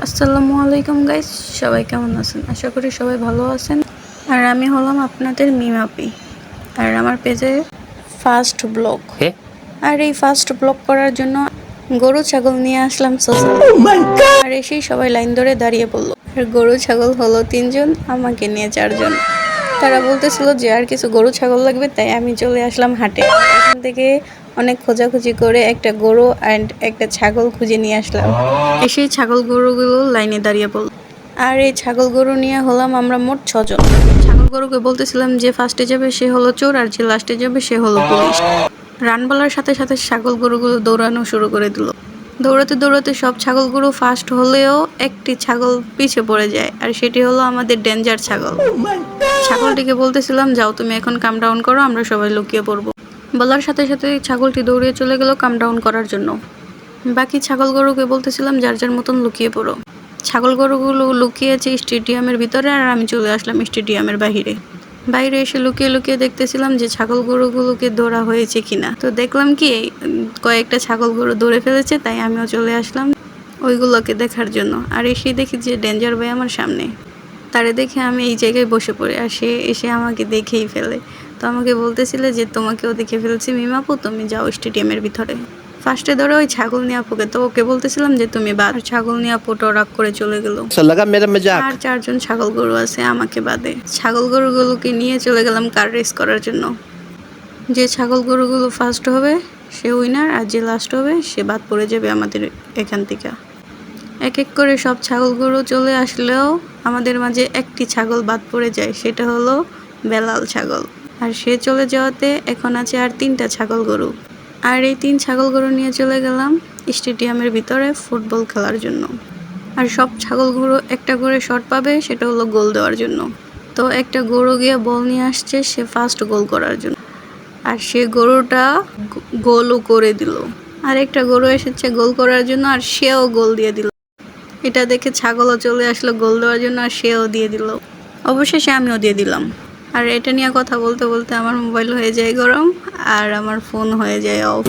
আসসালামু আলাইকুম গাইস, সবাই কেমন আছেন? আশা করি সবাই ভালো আছেন। আর আমি হলাম আপনাদের মিমাপি, আর আমার পেজে ফার্স্ট ব্লগ। আর এই ফার্স্ট ব্লগ করার জন্য গরু ছাগল নিয়ে আসলাম সোশ্যাল। আর এসেই সবাই লাইন ধরে দাঁড়িয়ে পড়লো। আর গরু ছাগল হলো 3জন, আমাকে নিয়ে 4জন। তারা বলতেছিল যে আর কিছু গরু ছাগল লাগবে, তাই আমি চলে আসলাম হাটে। এখান থেকে অনেক খোঁজাখুঁজি করে একটা গরু অ্যান্ড একটা ছাগল খুঁজে নিয়ে আসলাম। এসেই ছাগল গরুগুলো লাইনে দাঁড়িয়ে পড়ল। আর এই ছাগল গরু নিয়ে হলাম আমরা মোট 6জন। ছাগল গরুকে বলতেছিলাম যে ফার্স্টে যাবে সে হলো চোর, আর যে লাস্টে যাবে সে হলো পুলিশ। রান বলার সাথে সাথে ছাগল গরুগুলো দৌড়ানো শুরু করে দিল। দৌড়াতে দৌড়াতে সব ছাগল গরু ফার্স্ট হলেও একটি ছাগল পিছে পড়ে যায়, আর সেটি হলো আমাদের ডেঞ্জার ছাগল। ছাগলটিকে বলতেছিলাম, যাও তুমি এখন কাম ডাউন করো, আমরা সবাই লুকিয়ে পড়বো। বলার সাথে সাথে ছাগলটি দৌড়িয়ে চলে গেল কাম ডাউন করার জন্য। বাকি ছাগল গরুকে বলতেছিলাম যার যার মতন লুকিয়ে পড়ো। ছাগল গরুগুলো লুকিয়েছে স্টেডিয়ামের ভিতরে, আর আমি চলে আসলাম স্টেডিয়ামের বাইরে। বাইরে এসে লুকিয়ে লুকিয়ে দেখতেছিলাম যে ছাগল গরুগুলোকে ধরা হয়েছে কিনা। তো দেখলাম কি কয়েকটা ছাগল গরু ধরে ফেলেছে, তাই আমিও চলে আসলাম ওইগুলোকে দেখার জন্য। আর এসে দেখি যে ডেঞ্জার ভাই আমার সামনে। তারে দেখে আমি এই জায়গায় বসে পড়ি, আর সে এসে আমাকে দেখেই ফেলে। তো আমাকে বলতেছিল যে তোমাকেও দেখে ফেলছি মিমাপু, তুমি যাও স্টেডিয়ামের ভিতরে। ফার্স্টে ধরে ওই ছাগল নিয়ে আপুকে, তো ওকে বলতেছিলাম যে তুমি বাদ। ছাগল নিয়ে আপুটা রাগ করে চলে গেল। আর 4জন ছাগল গরু আছে আমাকে বাদে। ছাগল গরুগুলোকে নিয়ে চলে গেলাম কার রেস করার জন্য। যে ছাগল গরুগুলো ফার্স্ট হবে সে উইনার, আর যে লাস্ট হবে সে বাদ পড়ে যাবে আমাদের এখান থেকে। এক এক করে সব ছাগল গরু চলে আসলেও আমাদের মাঝে একটি ছাগল বাদ পড়ে যায়, সেটা হলো বেলাল ছাগল। আর সে চলে যাওয়াতে এখন আছে আর 3টা ছাগল গরু। আর এই 3 ছাগল গরু নিয়ে চলে গেলাম স্টেডিয়ামের ভিতরে ফুটবল খেলার জন্য। আর সব ছাগল গরু একটা করে শট পাবে, সেটা হলো গোল দেওয়ার জন্য। তো একটা গরু গিয়ে বল নিয়ে আসছে সে ফার্স্ট গোল করার জন্য, আর সে গরুটা গোলও করে দিল। আর একটা গরু এসেছে গোল করার জন্য, আর সেও গোল দিয়ে দিল। এটা দেখে ছাগলও চলে আসলো গোল দেওয়ার জন্য, আর সেও দিয়ে দিল। অবশেষে আমিও দিয়ে দিলাম। আর এটা নিয়ে কথা বলতে বলতে আমার মোবাইল হয়ে যায় গরম, আর আমার ফোন হয়ে যায় অফ।